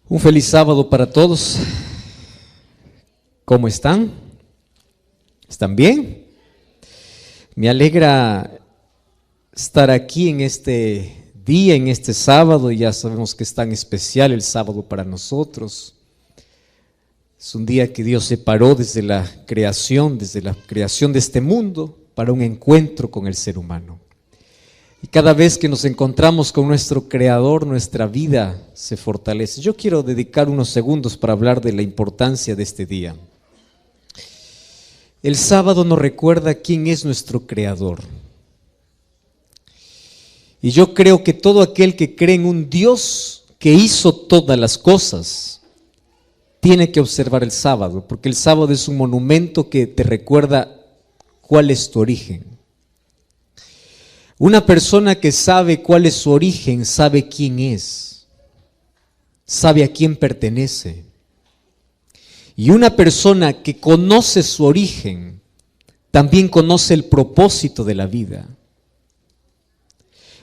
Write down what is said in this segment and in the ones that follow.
Un feliz sábado para todos. ¿Cómo están? ¿Están bien? Me alegra estar aquí en este día, en este sábado. Ya sabemos que es tan especial el sábado para nosotros. Es un día que Dios separó desde la creación de este mundo para un encuentro con el ser humano. Y cada vez que nos encontramos con nuestro Creador, nuestra vida se fortalece. Yo quiero dedicar unos segundos para hablar de la importancia de este día. El sábado nos recuerda quién es nuestro Creador. Y yo creo que todo aquel que cree en un Dios que hizo todas las cosas, tiene que observar el sábado, porque el sábado es un monumento que te recuerda cuál es tu origen. Una persona que sabe cuál es su origen, sabe quién es, sabe a quién pertenece. Y una persona que conoce su origen, también conoce el propósito de la vida.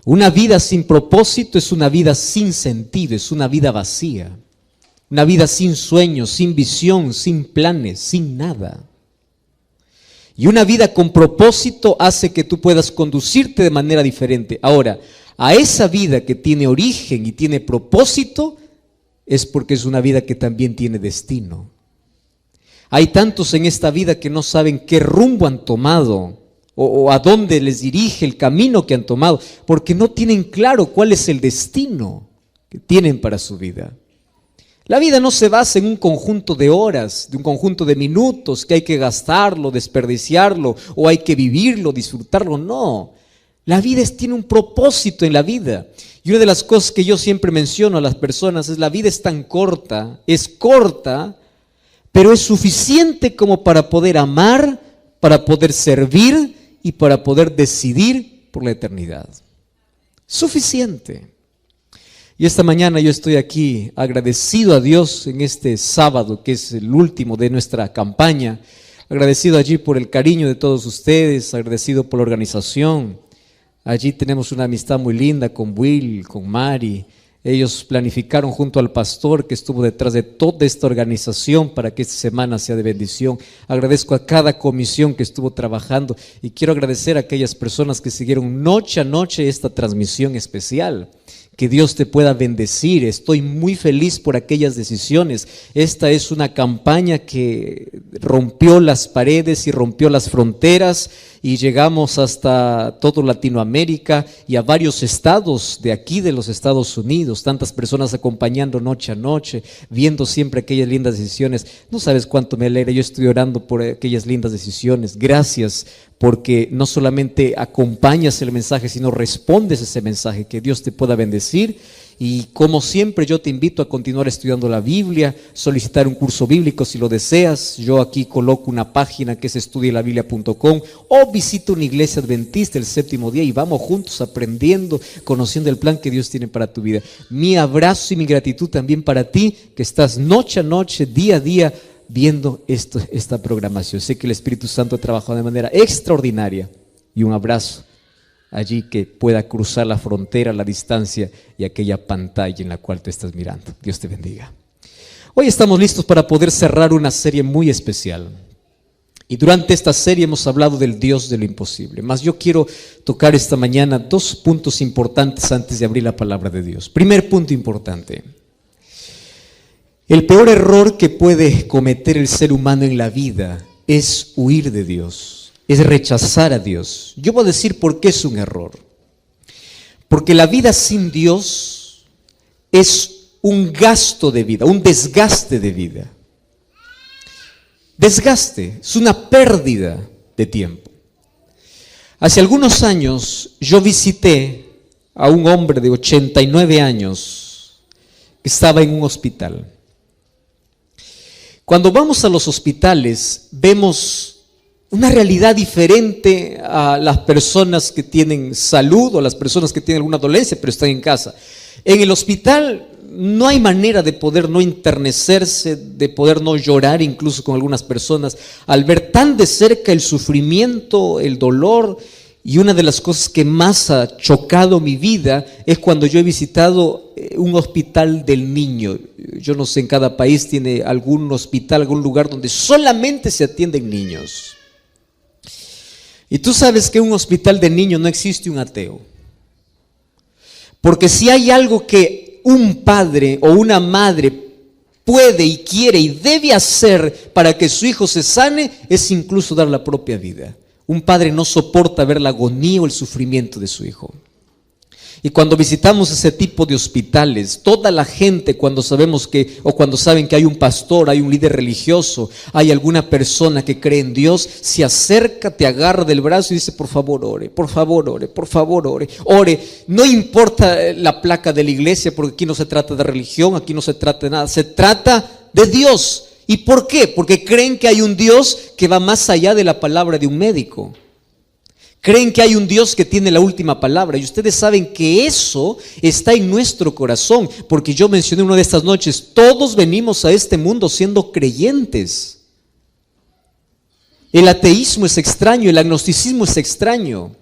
Una vida sin propósito es una vida sin sentido, es una vida vacía. Una vida sin sueños, sin visión, sin planes, sin nada. Y una vida con propósito hace que tú puedas conducirte de manera diferente. Ahora, a esa vida que tiene origen y tiene propósito, es porque es una vida que también tiene destino. Hay tantos en esta vida que no saben qué rumbo han tomado o a dónde les dirige el camino que han tomado, porque no tienen claro cuál es el destino que tienen para su vida. La vida no se basa en un conjunto de horas, de un conjunto de minutos que hay que gastarlo, desperdiciarlo, o hay que vivirlo, disfrutarlo. No, la vida tiene un propósito en la vida. Y una de las cosas que yo siempre menciono a las personas es: la vida es tan corta, pero es suficiente como para poder amar, para poder servir y para poder decidir por la eternidad. Suficiente. Y esta mañana yo estoy aquí agradecido a Dios en este sábado, que es el último de nuestra campaña. Agradecido allí por el cariño de todos ustedes, agradecido por la organización. Allí tenemos una amistad muy linda con Will, con Mari. Ellos planificaron junto al pastor que estuvo detrás de toda esta organización para que esta semana sea de bendición. Agradezco a cada comisión que estuvo trabajando y quiero agradecer a aquellas personas que siguieron noche a noche esta transmisión especial. Que Dios te pueda bendecir. Estoy muy feliz por aquellas decisiones. Esta es una campaña que rompió las paredes y rompió las fronteras y llegamos hasta todo Latinoamérica y a varios estados de aquí de los Estados Unidos. Tantas personas acompañando noche a noche, viendo siempre aquellas lindas decisiones. No sabes cuánto me alegra. Yo estoy orando por aquellas lindas decisiones. Gracias, porque no solamente acompañas el mensaje, sino respondes ese mensaje. Que Dios te pueda bendecir. Y como siempre yo te invito a continuar estudiando la Biblia, solicitar un curso bíblico si lo deseas. Yo aquí coloco una página que es estudielabiblia.com, o visita una iglesia adventista el séptimo día y vamos juntos aprendiendo, conociendo el plan que Dios tiene para tu vida. Mi abrazo y mi gratitud también para ti que estás noche a noche, día a día viendo esta programación. Sé que el Espíritu Santo ha trabajado de manera extraordinaria. Y un abrazo allí que pueda cruzar la frontera, la distancia y aquella pantalla en la cual tú estás mirando. Dios te bendiga. Hoy estamos listos para poder cerrar una serie muy especial. Y durante esta serie hemos hablado del Dios de lo imposible. Mas yo quiero tocar esta mañana dos puntos importantes antes de abrir la palabra de Dios. Primer punto importante. El peor error que puede cometer el ser humano en la vida es huir de Dios. Es rechazar a Dios. Yo voy a decir por qué es un error. Porque la vida sin Dios es un gasto de vida, un desgaste de vida. Desgaste, es una pérdida de tiempo. Hace algunos años yo visité a un hombre de 89 años que estaba en un hospital. Cuando vamos a los hospitales vemos una realidad diferente a las personas que tienen salud o las personas que tienen alguna dolencia pero están en casa. En el hospital no hay manera de poder no enternecerse, de poder no llorar incluso con algunas personas al ver tan de cerca el sufrimiento, el dolor Y una de las cosas que más ha chocado mi vida es cuando yo he visitado un hospital del niño. Yo no sé, en cada país tiene algún hospital, algún lugar donde solamente se atienden niños. Y tú sabes que en un hospital de niños no existe un ateo. Porque si hay algo que un padre o una madre puede y quiere y debe hacer para que su hijo se sane, es incluso dar la propia vida. Un padre no soporta ver la agonía o el sufrimiento de su hijo. Y cuando visitamos ese tipo de hospitales, toda la gente cuando sabemos que, o cuando saben que hay un pastor, hay un líder religioso, hay alguna persona que cree en Dios, se acerca, te agarra del brazo y dice: por favor ore, por favor ore, por favor ore, ore. No importa la placa de la iglesia, porque aquí no se trata de religión, aquí no se trata de nada, se trata de Dios. ¿Y por qué? Porque creen que hay un Dios que va más allá de la palabra de un médico. Creen que hay un Dios que tiene la última palabra, y ustedes saben que eso está en nuestro corazón, porque yo mencioné una de estas noches, todos venimos a este mundo siendo creyentes. El ateísmo es extraño, el agnosticismo es extraño,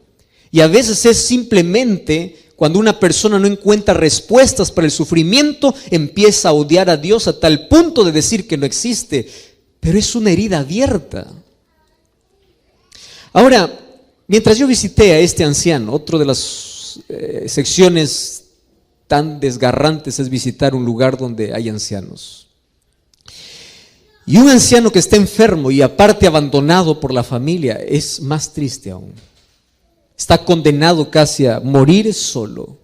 y a veces es simplemente cuando una persona no encuentra respuestas para el sufrimiento, empieza a odiar a Dios a tal punto de decir que no existe, pero es una herida abierta. Ahora, mientras yo visité a este anciano, otra de las secciones tan desgarrantes es visitar un lugar donde hay ancianos. Y un anciano que está enfermo y aparte abandonado por la familia es más triste aún. Está condenado casi a morir solo.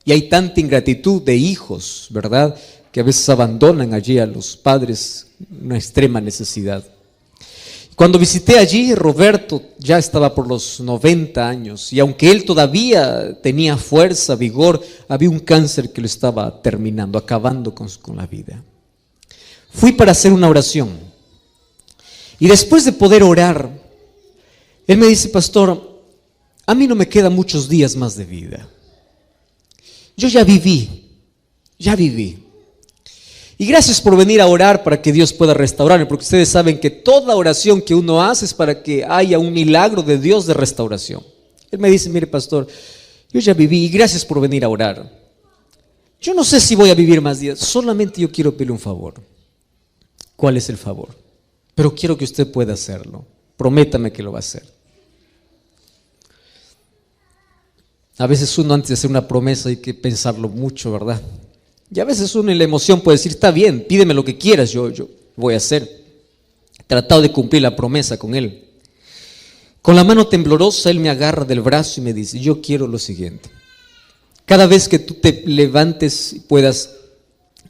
Y hay tanta ingratitud de hijos, ¿verdad?, que a veces abandonan allí a los padres, una extrema necesidad. Cuando visité allí, Roberto ya estaba por los 90 años, y aunque él todavía tenía fuerza, vigor, había un cáncer que lo estaba terminando, acabando con la vida. Fui para hacer una oración, y después de poder orar, él me dice: pastor, a mí no me quedan muchos días más de vida. Yo ya viví. Y gracias por venir a orar para que Dios pueda restaurarme, porque ustedes saben que toda oración que uno hace es para que haya un milagro de Dios de restauración. Él me dice: mire, pastor, yo ya viví y gracias por venir a orar. Yo no sé si voy a vivir más días, solamente yo quiero pedirle un favor. ¿Cuál es el favor? Pero quiero que usted pueda hacerlo. Prométame que lo va a hacer. A veces uno, antes de hacer una promesa, hay que pensarlo mucho, ¿verdad? Y a veces uno en la emoción puede decir: está bien, pídeme lo que quieras, yo voy a hacer. He tratado de cumplir la promesa con él. Con la mano temblorosa, él me agarra del brazo y me dice: yo quiero lo siguiente. Cada vez que tú te levantes y puedas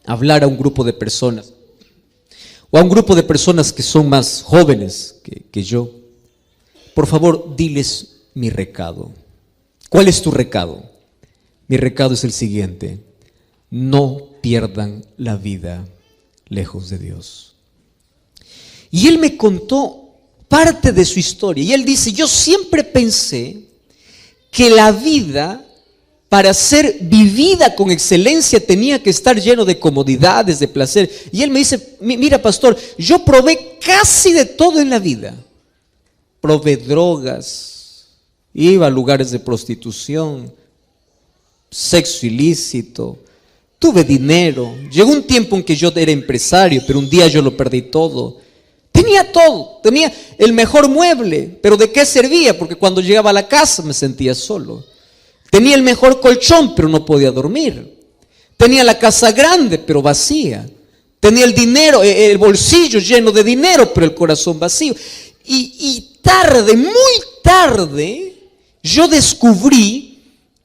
hablar a un grupo de personas, o a un grupo de personas que son más jóvenes que yo, por favor, diles mi recado. ¿Cuál es tu recado? Mi recado es el siguiente: no pierdan la vida lejos de Dios. Y él me contó parte de su historia, y él dice: yo siempre pensé que la vida, para ser vivida con excelencia, tenía que estar lleno de comodidades, de placer. Y él me dice: mira, pastor, yo probé casi de todo en la vida. Probé drogas, iba a lugares de prostitución, sexo ilícito, tuve dinero. Llegó un tiempo en que yo era empresario, pero un día yo lo perdí todo. Tenía todo, tenía el mejor mueble, pero ¿de qué servía? Porque cuando llegaba a la casa me sentía solo. Tenía el mejor colchón, pero no podía dormir. Tenía la casa grande, pero vacía. Tenía el dinero, el bolsillo lleno de dinero, pero el corazón vacío. Y tarde, muy tarde, yo descubrí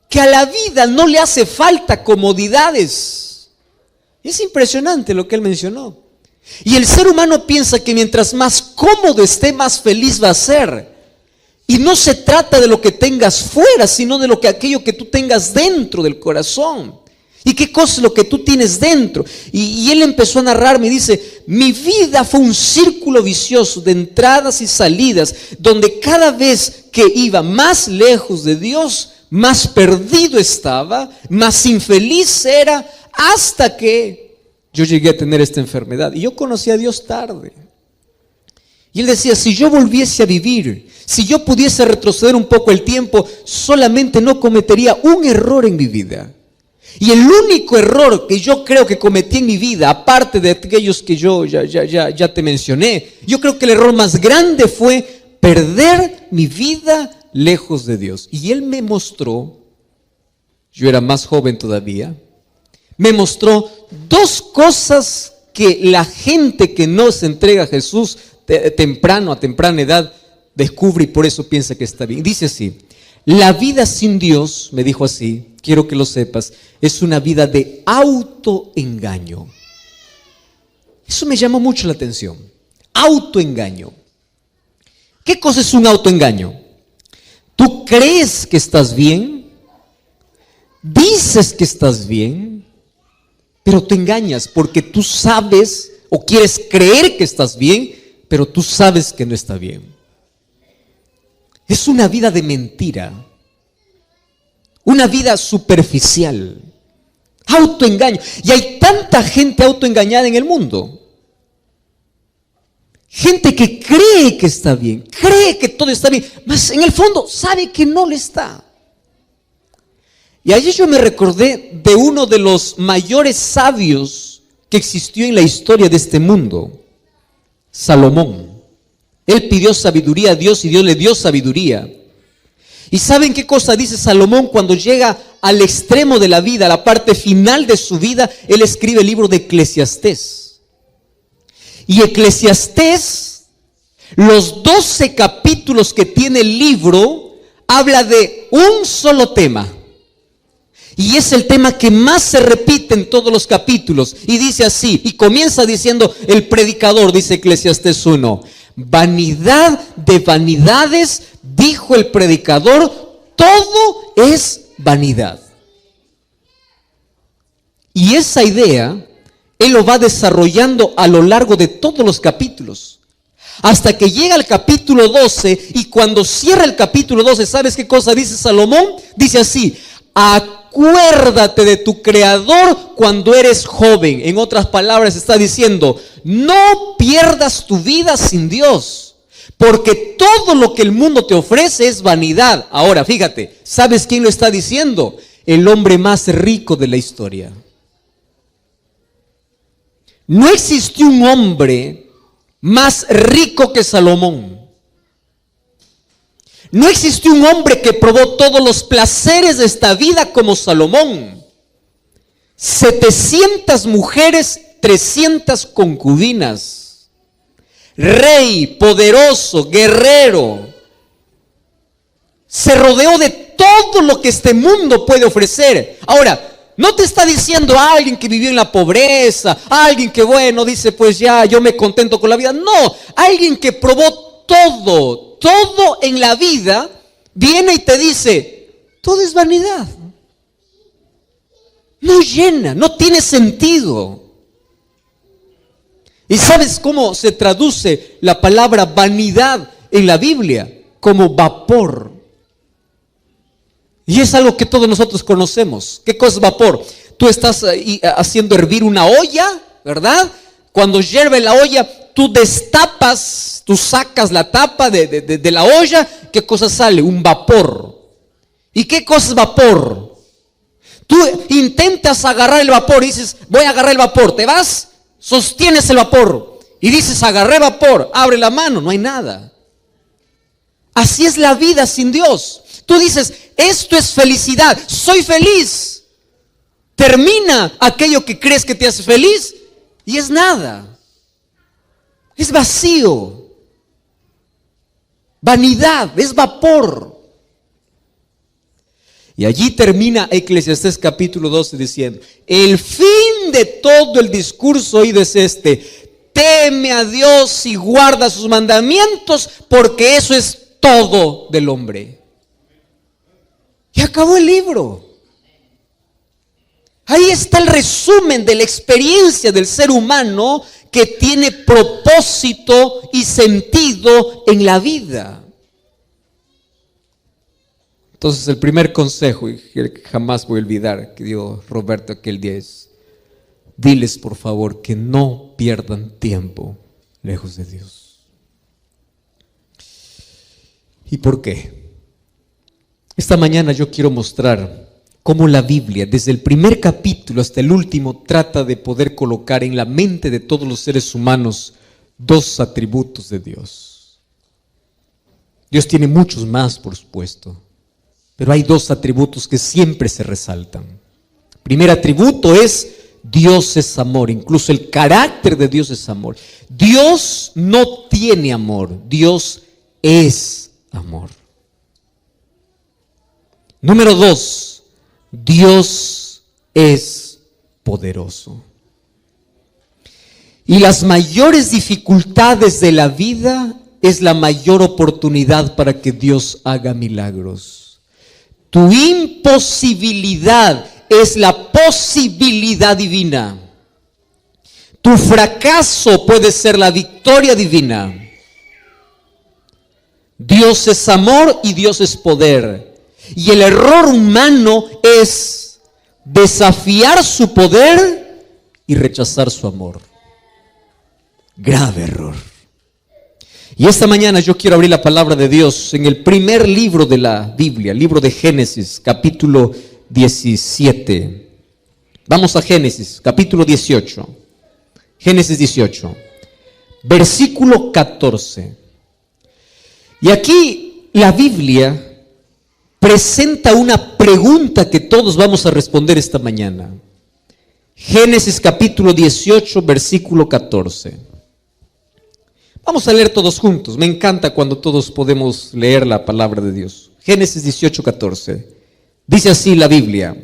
que a la vida no le hace falta comodidades. Es impresionante lo que él mencionó. Y el ser humano piensa que mientras más cómodo esté, más feliz va a ser. Y no se trata de lo que tengas fuera, sino de aquello que tú tengas dentro del corazón. ¿Y qué cosa es lo que tú tienes dentro? Y él empezó a narrarme y dice: mi vida fue un círculo vicioso de entradas y salidas, donde cada vez que iba más lejos de Dios, más perdido estaba, más infeliz era, hasta que yo llegué a tener esta enfermedad. Y yo conocí a Dios tarde. Y él decía, si yo volviese a vivir, si yo pudiese retroceder un poco el tiempo, solamente no cometería un error en mi vida. Y el único error que yo creo que cometí en mi vida, aparte de aquellos que yo ya te mencioné, yo creo que el error más grande fue perder mi vida lejos de Dios. Y él me mostró, yo era más joven todavía, me mostró dos cosas que la gente que no se entrega a Jesús a temprana edad, descubre y por eso piensa que está bien. Dice así: la vida sin Dios, me dijo así, quiero que lo sepas, es una vida de autoengaño. Eso me llamó mucho la atención. Autoengaño. ¿Qué cosa es un autoengaño? Tú crees que estás bien, dices que estás bien, pero te engañas porque tú sabes o quieres creer que estás bien, pero tú sabes que no está bien. Es una vida de mentira, una vida superficial, autoengaño. Y hay tanta gente autoengañada en el mundo. Gente que cree que está bien, cree que todo está bien, mas en el fondo sabe que no le está. Y allí yo me recordé de uno de los mayores sabios que existió en la historia de este mundo, Salomón. Él pidió sabiduría a Dios y Dios le dio sabiduría. ¿Y saben qué cosa dice Salomón cuando llega al extremo de la vida, a la parte final de su vida? Él escribe el libro de Eclesiastés. Y Eclesiastés, los 12 capítulos que tiene el libro, habla de un solo tema. Y es el tema que más se repite en todos los capítulos. Y dice así, y comienza diciendo el predicador, dice Eclesiastés 1. Vanidad de vanidades, dijo el predicador, todo es vanidad. Y esa idea, él lo va desarrollando a lo largo de todos los capítulos. Hasta que llega al capítulo 12, y cuando cierra el capítulo 12, ¿sabes qué cosa dice Salomón? Dice así: acuérdate de tu Creador cuando eres joven. En otras palabras está diciendo, no pierdas tu vida sin Dios, porque todo lo que el mundo te ofrece es vanidad. Ahora, fíjate, ¿sabes quién lo está diciendo? El hombre más rico de la historia. No existió un hombre más rico que Salomón. No existió un hombre que probó todos los placeres de esta vida como Salomón. 700 mujeres, 300 concubinas. Rey, poderoso, guerrero. Se rodeó de todo lo que este mundo puede ofrecer. Ahora, no te está diciendo a alguien que vivió en la pobreza, a alguien que bueno, dice pues ya, yo me contento con la vida. No, alguien que probó todo en la vida, viene y te dice, todo es vanidad. No llena, no tiene sentido. ¿Y sabes cómo se traduce la palabra vanidad en la Biblia? Como vapor. Y es algo que todos nosotros conocemos. ¿Qué cosa es vapor? Tú estás haciendo hervir una olla, ¿verdad? Cuando hierve la olla, tú destapas, tú sacas la tapa de la olla. ¿Qué cosa sale? Un vapor. ¿Y qué cosa es vapor? Tú intentas agarrar el vapor y dices, voy a agarrar el vapor. Te vas, sostienes el vapor y dices, agarré vapor. Abre la mano, no hay nada. Así es la vida sin Dios. Tú dices, esto es felicidad, soy feliz. Termina aquello que crees que te hace feliz y es nada. Es vacío. Vanidad, es vapor. Y allí termina Eclesiastés capítulo 12 diciendo, el fin de todo el discurso oído es este: teme a Dios y guarda sus mandamientos, porque eso es todo del hombre. Y acabó el libro. Ahí está el resumen de la experiencia del ser humano que tiene propósito y sentido en la vida. Entonces el primer consejo, y que jamás voy a olvidar, que dio Roberto aquel día es: diles por favor que no pierdan tiempo lejos de Dios. ¿Y por qué? Esta mañana yo quiero mostrar cómo la Biblia, desde el primer capítulo hasta el último, trata de poder colocar en la mente de todos los seres humanos dos atributos de Dios. Dios tiene muchos más, por supuesto, pero hay dos atributos que siempre se resaltan. El primer atributo es: Dios es amor. Incluso el carácter de Dios es amor. Dios no tiene amor, Dios es amor. Número 2, Dios es poderoso. Y las mayores dificultades de la vida es la mayor oportunidad para que Dios haga milagros. Tu imposibilidad es la posibilidad divina. Tu fracaso puede ser la victoria divina. Dios es amor y Dios es poder. Y el error humano es desafiar su poder y rechazar su amor. Grave error. Y esta mañana yo quiero abrir la palabra de Dios en el primer libro de la Biblia, libro de Génesis, capítulo 17. Vamos a Génesis, capítulo 18. Génesis 18, versículo 14. Y aquí la Biblia presenta una pregunta que todos vamos a responder esta mañana. Génesis capítulo 18, versículo 14. Vamos a leer todos juntos. Me encanta cuando todos podemos leer la palabra de Dios. Génesis 18, 14. Dice así la Biblia.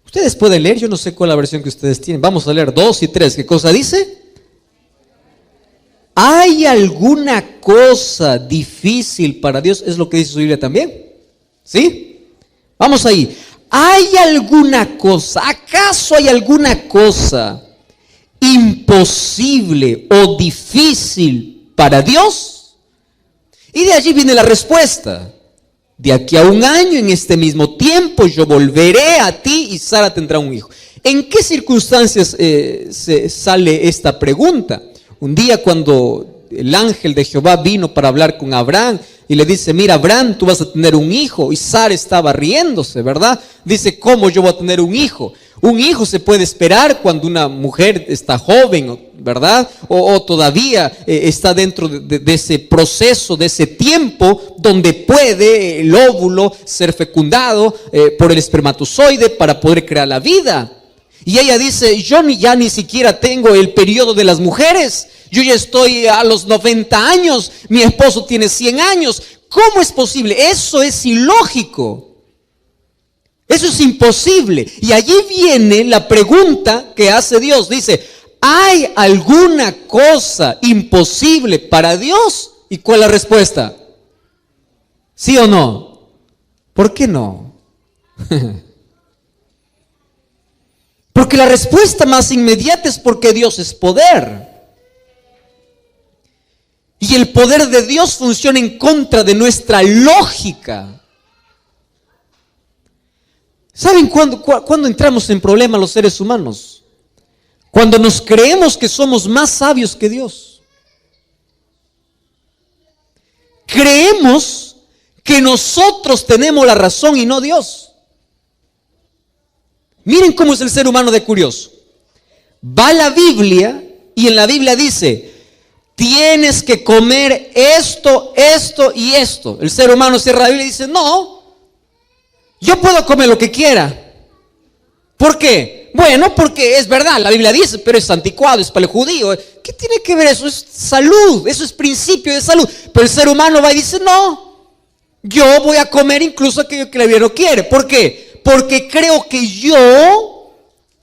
Ustedes pueden leer, yo no sé cuál es la versión que ustedes tienen. Vamos a leer 2 y 3. ¿Qué cosa dice? ¿Hay alguna cosa difícil para Dios? Es lo que dice su Biblia también. ¿Sí? Vamos ahí. ¿Hay alguna cosa? ¿Acaso hay alguna cosa imposible o difícil para Dios? Y de allí viene la respuesta. De aquí a 1 año, en este mismo tiempo, yo volveré a ti y Sara tendrá un hijo. ¿En qué circunstancias se sale esta pregunta? Un día cuando el ángel de Jehová vino para hablar con Abraham y le dice: mira, Abraham, tú vas a tener un hijo. Y Sara estaba riéndose, ¿verdad? Dice: ¿cómo yo voy a tener un hijo? Un hijo se puede esperar cuando una mujer está joven, ¿verdad? O todavía está dentro de ese proceso, de ese tiempo donde puede el óvulo ser fecundado por el espermatozoide para poder crear la vida. Y ella dice: yo ya ni siquiera tengo el periodo de las mujeres. Yo ya estoy a los 90 años, mi esposo tiene 100 años. ¿Cómo es posible? Eso es ilógico. Eso es imposible. Y allí viene la pregunta que hace Dios. Dice: ¿hay alguna cosa imposible para Dios? ¿Y cuál es la respuesta? ¿Sí o no? ¿Por qué no? Porque la respuesta más inmediata es porque Dios es poder. Y el poder de Dios funciona en contra de nuestra lógica. ¿Saben cuándo entramos en problemas los seres humanos? Cuando nos creemos que somos más sabios que Dios. Creemos que nosotros tenemos la razón y no Dios. Miren cómo es el ser humano de curioso. Va a la Biblia y en la Biblia dice: tienes que comer esto, esto y esto. El ser humano cierra la Biblia y dice: no, yo puedo comer lo que quiera. ¿Por qué? Bueno, porque es verdad, la Biblia dice, pero es anticuado, es para el judío. ¿Qué tiene que ver eso? Es salud, eso es principio de salud. Pero el ser humano va y dice: no, yo voy a comer incluso aquello que la Biblia no quiere. ¿Por qué? Porque creo que yo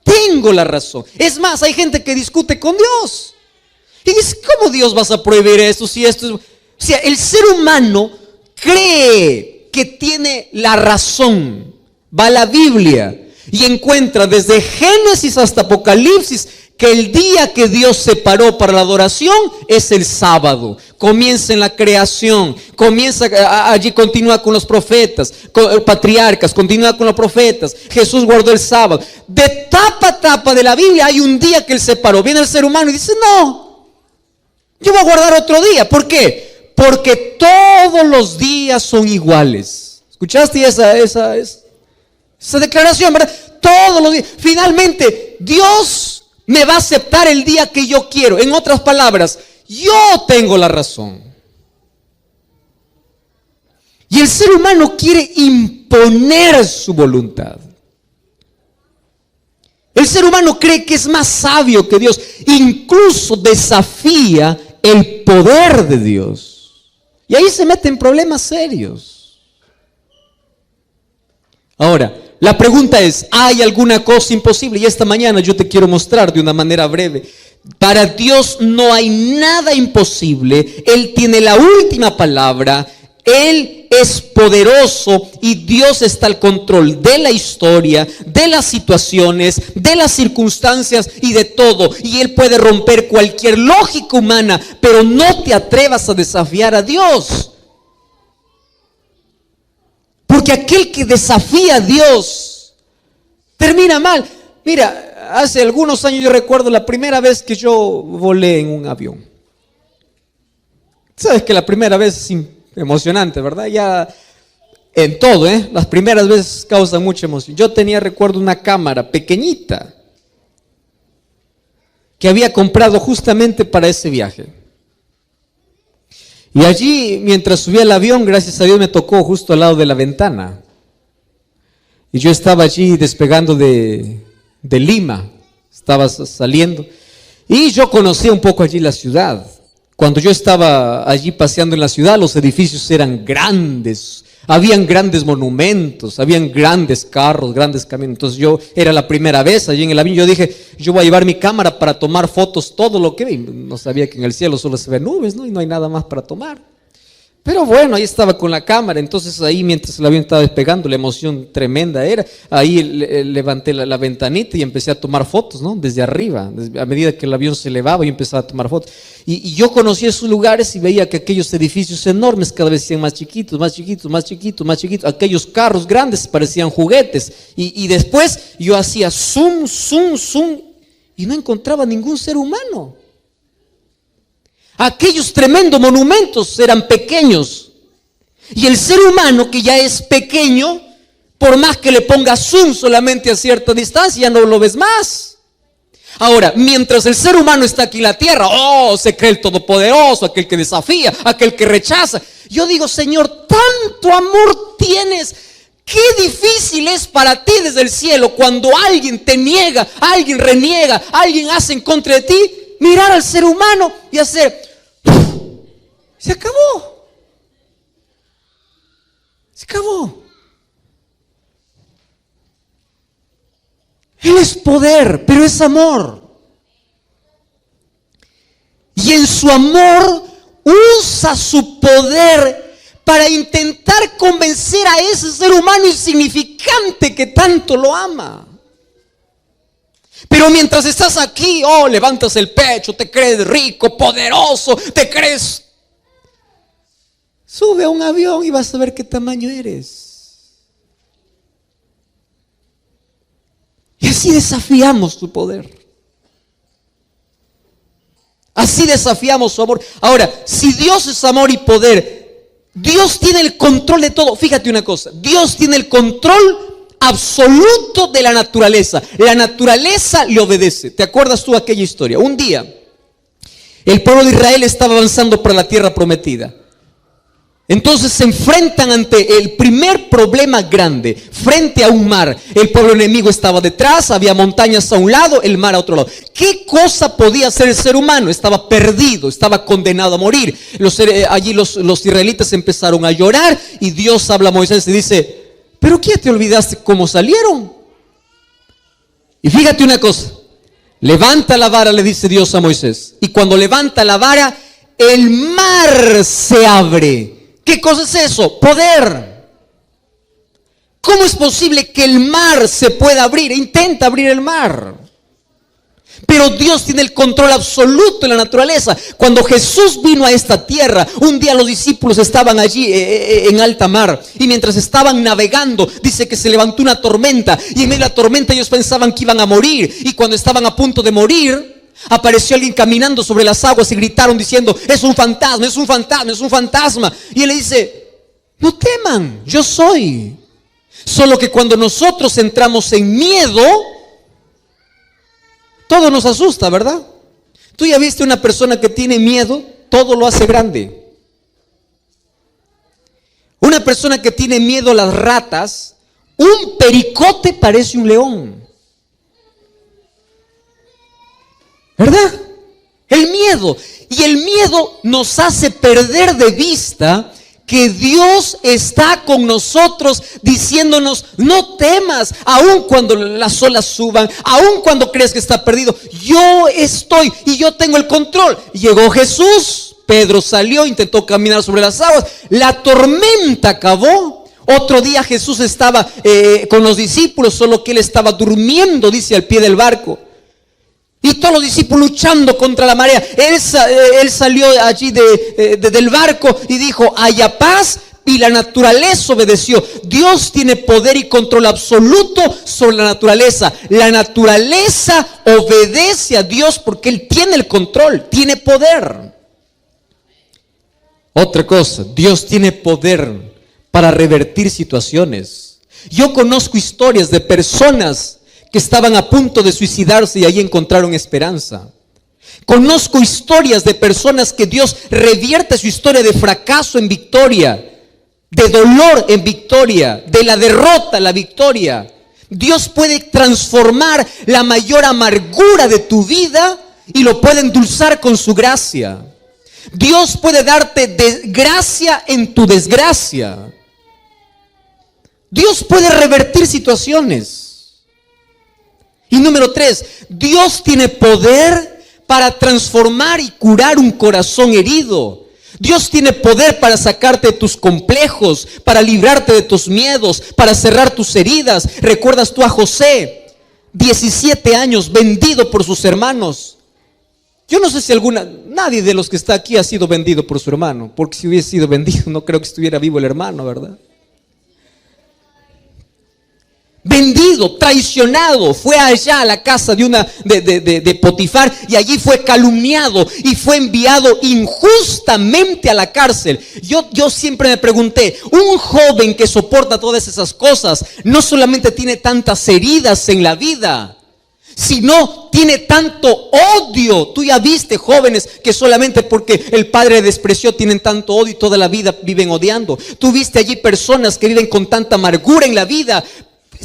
tengo la razón. Es más, hay gente que discute con Dios. Y dice: ¿cómo Dios vas a prohibir esto si esto es...? O sea, el ser humano cree que tiene la razón. Va a la Biblia y encuentra desde Génesis hasta Apocalipsis que el día que Dios separó para la adoración es el sábado. Comienza en la creación, allí continúa con los profetas, patriarcas, continúa con los profetas. Jesús guardó el sábado. De tapa a tapa de la Biblia hay un día que Él separó. Viene el ser humano y dice: no, yo voy a guardar otro día. ¿Por qué? Porque todos los días son iguales. ¿Escuchaste esa declaración, verdad? Todos los días. Finalmente, Dios me va a aceptar el día que yo quiero. En otras palabras, yo tengo la razón. Y el ser humano quiere imponer su voluntad. El ser humano cree que es más sabio que Dios. Incluso desafía el poder de Dios. Y ahí se mete en problemas serios. Ahora, la pregunta es, ¿hay alguna cosa imposible? Y esta mañana yo te quiero mostrar de una manera breve. Para Dios no hay nada imposible. Él tiene la última palabra. Él es poderoso y Dios está al control de la historia, de las situaciones, de las circunstancias y de todo. Y Él puede romper cualquier lógica humana, pero no te atrevas a desafiar a Dios. Porque aquel que desafía a Dios termina mal. Mira, hace algunos años yo recuerdo la primera vez que yo volé en un avión. Sabes que la primera vez es emocionante, ¿verdad? Ya en todo, las primeras veces causan mucha emoción. Yo recuerdo una cámara pequeñita que había comprado justamente para ese viaje. Y allí, mientras subía al avión, gracias a Dios me tocó justo al lado de la ventana. Y yo estaba allí despegando de Lima, estaba saliendo. Y yo conocía un poco allí la ciudad. Cuando yo estaba allí paseando en la ciudad, los edificios eran grandes, habían grandes monumentos, habían grandes carros, grandes caminos. Entonces era la primera vez allí en el avión. Yo dije, yo voy a llevar mi cámara para tomar fotos, todo lo que vi. No sabía que en el cielo solo se ven nubes, ¿no? Y no hay nada más para tomar. Pero bueno, ahí estaba con la cámara. Entonces ahí, mientras el avión estaba despegando, la emoción tremenda era. Ahí levanté la ventanita y empecé a tomar fotos, ¿no? Desde arriba. A medida que el avión se elevaba, yo empezaba a tomar fotos. Y yo conocía esos lugares y veía que aquellos edificios enormes cada vez se hacían más chiquitos, más chiquitos, más chiquitos, más chiquitos. Aquellos carros grandes parecían juguetes. Y después yo hacía zoom, zoom, zoom y no encontraba ningún ser humano. Aquellos tremendos monumentos eran pequeños. Y el ser humano, que ya es pequeño, por más que le ponga zoom solamente a cierta distancia, ya no lo ves más. Ahora, mientras el ser humano está aquí en la tierra, se cree el todopoderoso, aquel que desafía, aquel que rechaza. Yo digo, Señor, tanto amor tienes. Qué difícil es para ti desde el cielo cuando alguien te niega, alguien reniega, alguien hace en contra de ti. Mirar al ser humano y hacer, se acabó. Se acabó. Él es poder, pero es amor. Y en su amor usa su poder para intentar convencer a ese ser humano insignificante que tanto lo ama. Pero mientras estás aquí, levantas el pecho, te crees rico, poderoso, te crees. Sube a un avión y vas a ver qué tamaño eres. Y así desafiamos su poder. Así desafiamos su amor. Ahora, si Dios es amor y poder, Dios tiene el control de todo. Fíjate una cosa, Dios tiene el control absoluto de la naturaleza. La naturaleza le obedece. ¿Te acuerdas tú aquella historia? Un día, el pueblo de Israel estaba avanzando para la tierra prometida. Entonces se enfrentan ante el primer problema grande, frente a un mar. El pueblo enemigo estaba detrás, había montañas a un lado, el mar a otro lado. ¿Qué cosa podía hacer el ser humano? Estaba perdido, estaba condenado a morir. Allí los israelitas empezaron a llorar y Dios habla a Moisés y dice, ¿pero qué te olvidaste cómo salieron? Y fíjate una cosa, levanta la vara, le dice Dios a Moisés. Y cuando levanta la vara, el mar se abre. ¿Qué cosa es eso? Poder. ¿Cómo es posible que el mar se pueda abrir? Intenta abrir el mar. Pero Dios tiene el control absoluto de la naturaleza. Cuando Jesús vino a esta tierra, un día los discípulos estaban allí en alta mar. Y mientras estaban navegando, dice que se levantó una tormenta. Y en medio de la tormenta ellos pensaban que iban a morir. Y cuando estaban a punto de morir, Apareció alguien caminando sobre las aguas y gritaron diciendo: es un fantasma, es un fantasma, es un fantasma. Y él le dice: no teman, yo soy. Solo que cuando nosotros entramos en miedo, todo nos asusta, ¿verdad? Tú ya viste una persona que tiene miedo, todo lo hace grande. Una persona que tiene miedo a las ratas, un pericote parece un león. ¿Verdad? El miedo. Y el miedo nos hace perder de vista que Dios está con nosotros diciéndonos: no temas, aun cuando las olas suban, aun cuando crees que está perdido, yo estoy y yo tengo el control. Llegó Jesús, Pedro salió, intentó caminar sobre las aguas, la tormenta acabó. Otro día Jesús estaba con los discípulos, solo que él estaba durmiendo, dice, al pie del barco. Y todos los discípulos luchando contra la marea. Él salió allí del barco y dijo: haya paz, y la naturaleza obedeció. Dios tiene poder y control absoluto sobre la naturaleza. La naturaleza obedece a Dios porque Él tiene el control, tiene poder. Otra cosa, Dios tiene poder para revertir situaciones. Yo conozco historias de personas que estaban a punto de suicidarse y ahí encontraron esperanza. Conozco historias de personas que Dios revierte su historia de fracaso en victoria, de dolor en victoria, de la derrota a la victoria. Dios puede transformar la mayor amargura de tu vida y lo puede endulzar con su gracia. Dios puede darte gracia en tu desgracia. Dios puede revertir situaciones. Y número 3, Dios tiene poder para transformar y curar un corazón herido. Dios tiene poder para sacarte de tus complejos, para librarte de tus miedos, para cerrar tus heridas. ¿Recuerdas tú a José? 17 años, vendido por sus hermanos. Yo no sé si nadie de los que está aquí ha sido vendido por su hermano, porque si hubiese sido vendido no creo que estuviera vivo el hermano, ¿verdad? Vendido, traicionado, fue allá a la casa de Potifar y allí fue calumniado y fue enviado injustamente a la cárcel. Yo siempre me pregunté, un joven que soporta todas esas cosas no solamente tiene tantas heridas en la vida, sino tiene tanto odio. Tú ya viste jóvenes que solamente porque el padre despreció tienen tanto odio y toda la vida viven odiando. Tú viste allí personas que viven con tanta amargura en la vida,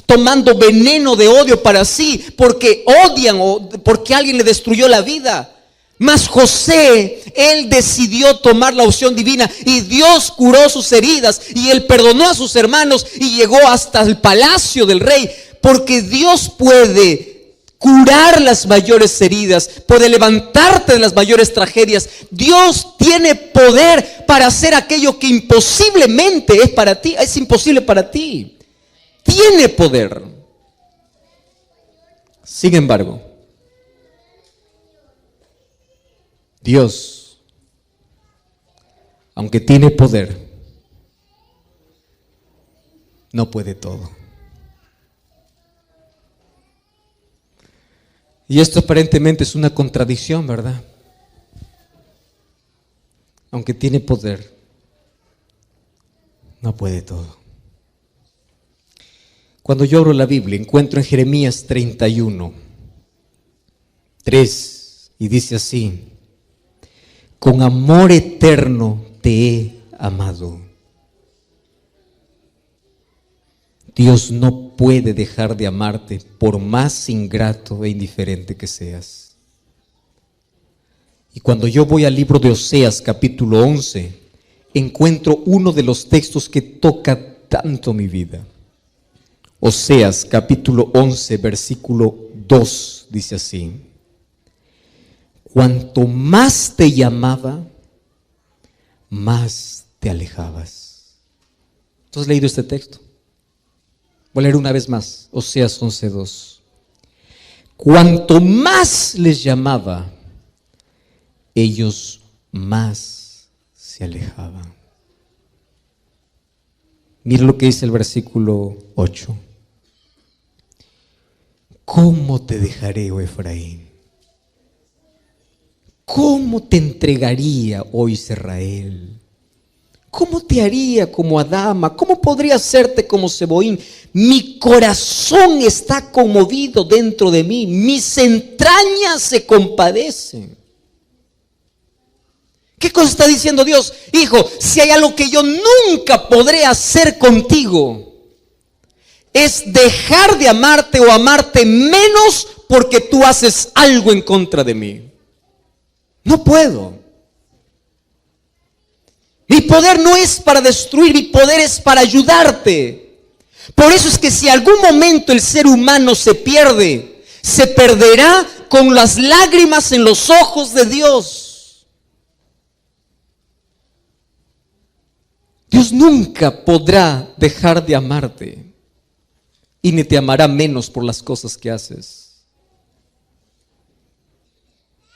tomando veneno de odio para sí, porque odian o porque alguien le destruyó la vida. Mas José, él decidió tomar la opción divina y Dios curó sus heridas y él perdonó a sus hermanos y llegó hasta el palacio del rey, porque Dios puede curar las mayores heridas, puede levantarte de las mayores tragedias. Dios tiene poder para hacer aquello que imposiblemente es para ti, es imposible para ti. Tiene poder. Sin embargo, Dios, aunque tiene poder, no puede todo. Y esto aparentemente es una contradicción, ¿verdad? Aunque tiene poder, no puede todo. Cuando yo abro la Biblia, encuentro en Jeremías 31, 3, y dice así: con amor eterno te he amado. Dios no puede dejar de amarte por más ingrato e indiferente que seas. Y cuando yo voy al libro de Oseas capítulo 11, encuentro uno de los textos que toca tanto mi vida. Oseas capítulo 11 versículo 2 dice así: cuanto más te llamaba, más te alejabas. ¿Tú has leído este texto? Voy a leer una vez más, Oseas 11:2. Cuanto más les llamaba, ellos más se alejaban. Mira lo que dice el versículo 8. ¿Cómo te dejaré, oh Efraín? ¿cómo te entregaría hoy Israel? ¿Cómo te haría como Adama? ¿Cómo podría hacerte como Zeboim? Mi corazón está conmovido dentro de mí, mis entrañas se compadecen. ¿Qué cosa está diciendo Dios? Hijo, si hay algo que yo nunca podré hacer contigo, es dejar de amarte o amarte menos porque tú haces algo en contra de mí. No puedo. Mi poder no es para destruir, mi poder es para ayudarte. Por eso es que si algún momento el ser humano se pierde, se perderá con las lágrimas en los ojos de Dios. Dios nunca podrá dejar de amarte y ni te amará menos por las cosas que haces.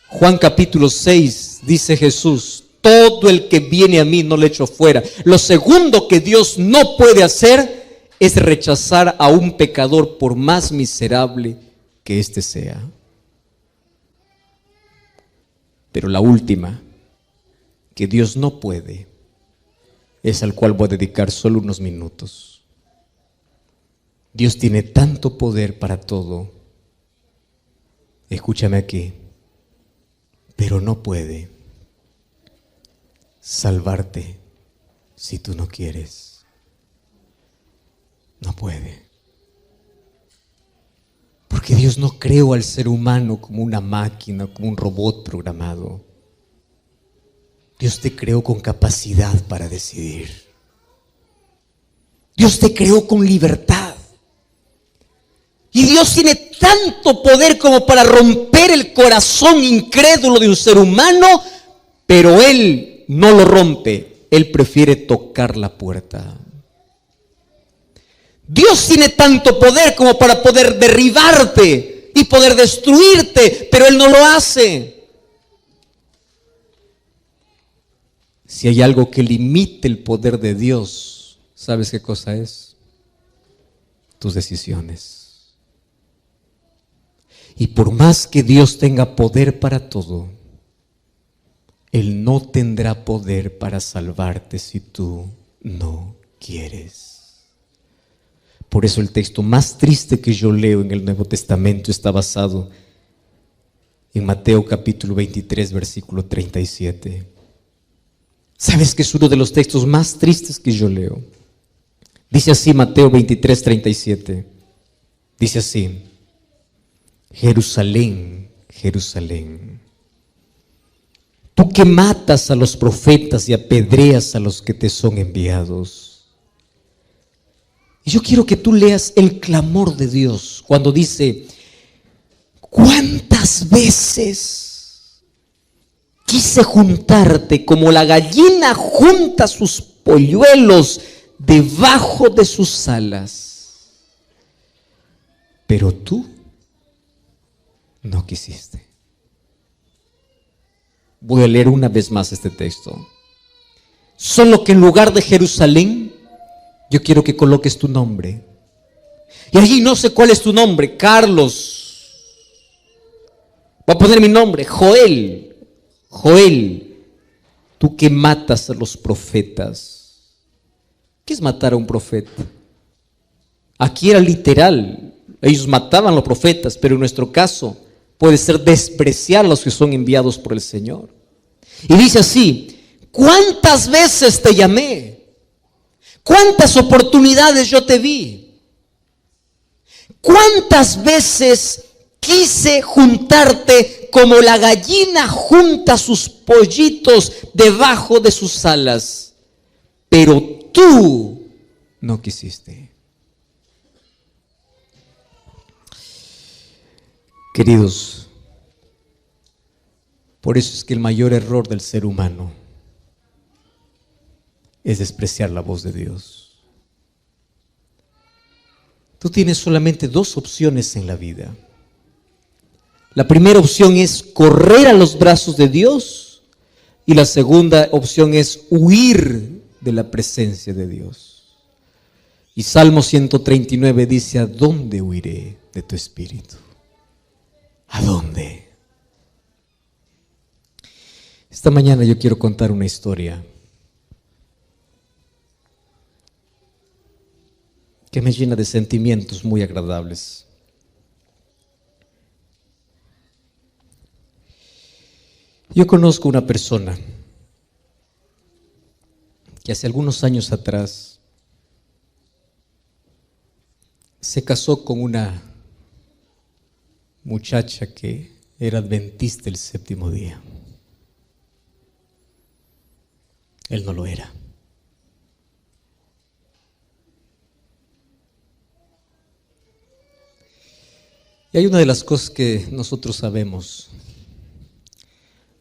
Juan capítulo 6 dice Jesús: todo el que viene a mí no le echo fuera. Lo segundo que Dios no puede hacer es rechazar a un pecador por más miserable que éste sea. Pero la última que Dios no puede es al cual voy a dedicar solo unos minutos. Dios tiene tanto poder para todo. Escúchame aquí. Pero no puede salvarte si tú no quieres. No puede. Porque Dios no creó al ser humano como una máquina, como un robot programado. Dios te creó con capacidad para decidir. Dios te creó con libertad. Y Dios tiene tanto poder como para romper el corazón incrédulo de un ser humano, pero Él no lo rompe, Él prefiere tocar la puerta. Dios tiene tanto poder como para poder derribarte y poder destruirte, pero Él no lo hace. Si hay algo que limite el poder de Dios, ¿sabes qué cosa es? Tus decisiones. Y por más que Dios tenga poder para todo, Él no tendrá poder para salvarte si tú no quieres. Por eso el texto más triste que yo leo en el Nuevo Testamento está basado en Mateo capítulo 23, versículo 37. ¿Sabes que es uno de los textos más tristes que yo leo? Dice así Mateo 23, 37. Dice así: Jerusalén, Jerusalén, tú que matas a los profetas y apedreas a los que te son enviados. Y yo quiero que tú leas el clamor de Dios cuando dice: ¿cuántas veces quise juntarte como la gallina junta sus polluelos debajo de sus alas? Pero tú no quisiste. Voy a leer una vez más este texto. Solo que en lugar de Jerusalén, yo quiero que coloques tu nombre. Y allí no sé cuál es tu nombre. Carlos. Voy a poner mi nombre. Joel. Joel. Tú que matas a los profetas. ¿Qué es matar a un profeta? Aquí era literal. Ellos mataban a los profetas, pero en nuestro caso puede ser despreciar a los que son enviados por el Señor. Y dice así: ¿cuántas veces te llamé? ¿Cuántas oportunidades yo te vi? ¿Cuántas veces quise juntarte como la gallina junta sus pollitos debajo de sus alas? Pero tú no quisiste. Queridos, por eso es que el mayor error del ser humano es despreciar la voz de Dios. Tú tienes solamente dos opciones en la vida. La primera opción es correr a los brazos de Dios y la segunda opción es huir de la presencia de Dios. Y Salmo 139 dice: ¿a dónde huiré de tu espíritu? ¿A dónde? Esta mañana yo quiero contar una historia que me llena de sentimientos muy agradables. Yo conozco una persona que hace algunos años atrás se casó con una muchacha que era adventista del séptimo día. Él no lo era. Y hay una de las cosas que nosotros sabemos.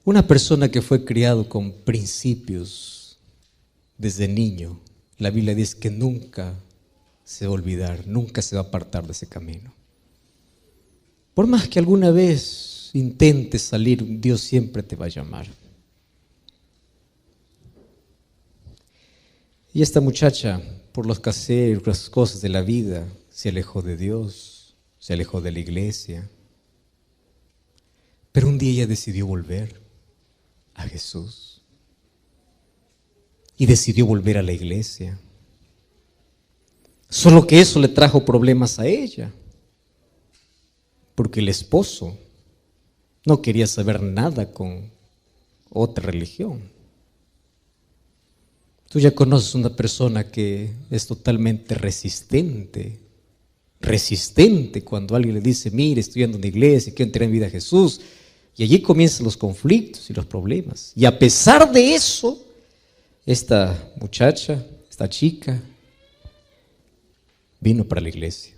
Una persona que fue criado con principios desde niño, la Biblia dice que nunca se va a olvidar, nunca se va a apartar de ese camino. Por más que alguna vez intentes salir, Dios siempre te va a llamar. Y esta muchacha, por los caseros, las cosas de la vida, se alejó de Dios, se alejó de la iglesia. Pero un día ella decidió volver a Jesús y decidió volver a la iglesia. Solo que eso le trajo problemas a ella, porque el esposo no quería saber nada con otra religión. Tú ya conoces una persona que es totalmente resistente cuando alguien le dice, mire, estoy yendo a una iglesia, quiero entrar en vida a Jesús. Y allí comienzan los conflictos y los problemas. Y a pesar de eso, esta muchacha, esta chica, vino para la iglesia.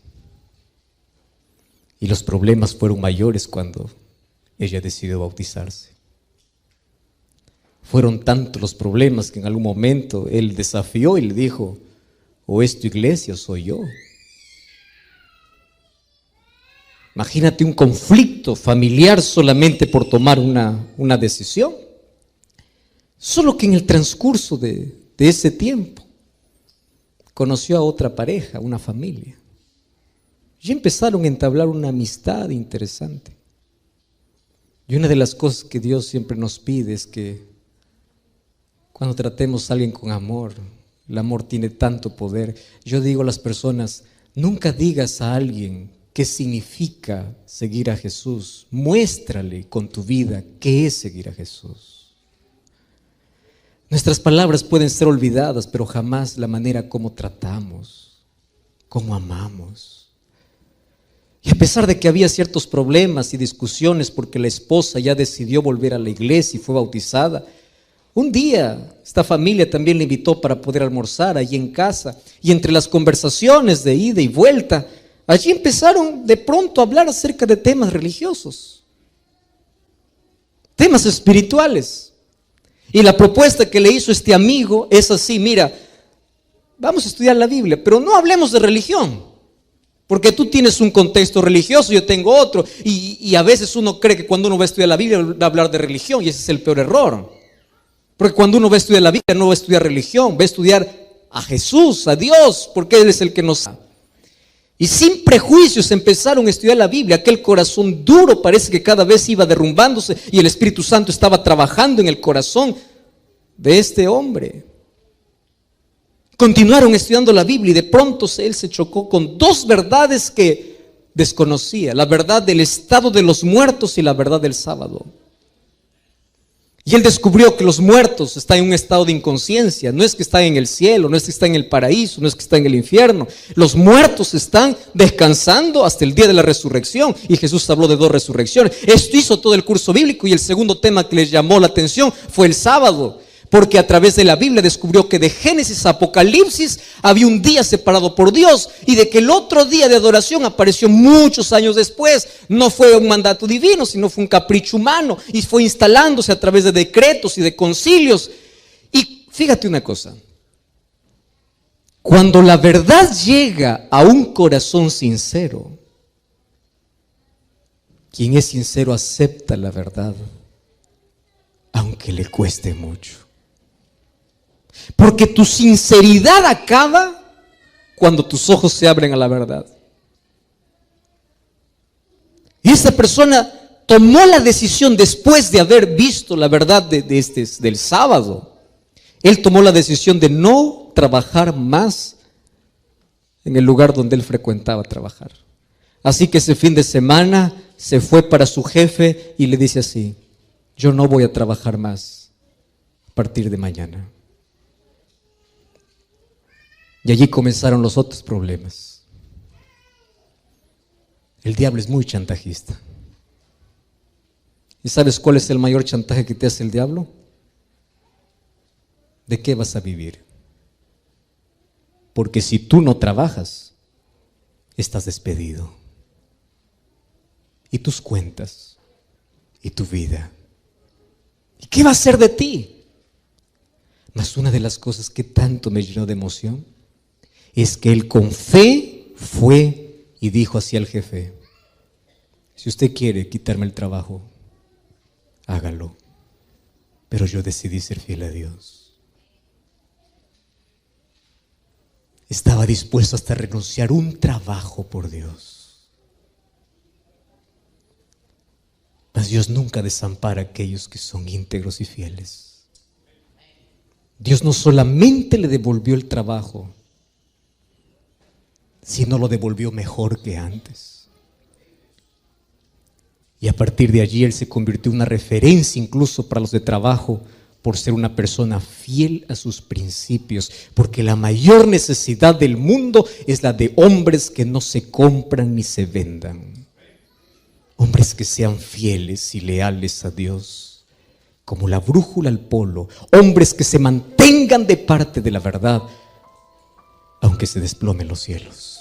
Y los problemas fueron mayores cuando ella decidió bautizarse. Fueron tantos los problemas que en algún momento él desafió y le dijo, o es tu iglesia o soy yo. Imagínate un conflicto familiar solamente por tomar una decisión. Solo que en el transcurso de ese tiempo conoció a otra pareja, una familia. Y empezaron a entablar una amistad interesante. Y una de las cosas que Dios siempre nos pide es que cuando tratemos a alguien con amor, el amor tiene tanto poder. Yo digo a las personas, nunca digas a alguien qué significa seguir a Jesús. Muéstrale con tu vida qué es seguir a Jesús. Nuestras palabras pueden ser olvidadas, pero jamás la manera como tratamos, como amamos. Y a pesar de que había ciertos problemas y discusiones porque la esposa ya decidió volver a la iglesia y fue bautizada, un día esta familia también le invitó para poder almorzar allí en casa. Y entre las conversaciones de ida y vuelta, allí empezaron de pronto a hablar acerca de temas religiosos, temas espirituales. Y la propuesta que le hizo este amigo es así, mira, vamos a estudiar la Biblia, pero no hablemos de religión, porque tú tienes un contexto religioso, yo tengo otro, y a veces uno cree que cuando uno va a estudiar la Biblia va a hablar de religión, y ese es el peor error. Porque cuando uno va a estudiar la Biblia no va a estudiar religión, va a estudiar a Jesús, a Dios, porque Él es el que nos ama. Y sin prejuicios empezaron a estudiar la Biblia. Aquel corazón duro parece que cada vez iba derrumbándose y el Espíritu Santo estaba trabajando en el corazón de este hombre. Continuaron estudiando la Biblia y de pronto él se chocó con dos verdades que desconocía: la verdad del estado de los muertos y la verdad del sábado. Y él descubrió que los muertos están en un estado de inconsciencia. No es que están en el cielo, no es que están en el paraíso, no es que están en el infierno. Los muertos están descansando hasta el día de la resurrección. Y Jesús habló de dos resurrecciones. Esto hizo todo el curso bíblico, y el segundo tema que les llamó la atención fue el sábado. Porque a través de la Biblia descubrió que de Génesis a Apocalipsis había un día separado por Dios, y de que el otro día de adoración apareció muchos años después. No fue un mandato divino, sino fue un capricho humano, y fue instalándose a través de decretos y de concilios. Y fíjate una cosa: cuando la verdad llega a un corazón sincero, quien es sincero acepta la verdad, aunque le cueste mucho. Porque tu sinceridad acaba cuando tus ojos se abren a la verdad. Y esta persona tomó la decisión después de haber visto la verdad del sábado. Él tomó la decisión de no trabajar más en el lugar donde él frecuentaba trabajar. Así que ese fin de semana se fue para su jefe y le dice así: yo no voy a trabajar más a partir de mañana. Y allí comenzaron los otros problemas. El diablo es muy chantajista. ¿Y sabes cuál es el mayor chantaje que te hace el diablo? ¿De qué vas a vivir? Porque si tú no trabajas, estás despedido. Y tus cuentas, y tu vida. ¿Y qué va a hacer de ti? Mas una de las cosas que tanto me llenó de emoción es que él con fe fue y dijo así al jefe: si usted quiere quitarme el trabajo, hágalo, pero yo decidí ser fiel a Dios. Estaba dispuesto hasta a renunciar un trabajo por Dios. Mas Dios nunca desampara a aquellos que son íntegros y fieles. Dios no solamente le devolvió el trabajo, sino lo devolvió mejor que antes. Y a partir de allí él se convirtió en una referencia incluso para los de trabajo, por ser una persona fiel a sus principios, porque la mayor necesidad del mundo es la de hombres que no se compran ni se vendan. Hombres que sean fieles y leales a Dios, como la brújula al polo. Hombres que se mantengan de parte de la verdad, aunque se desplomen los cielos.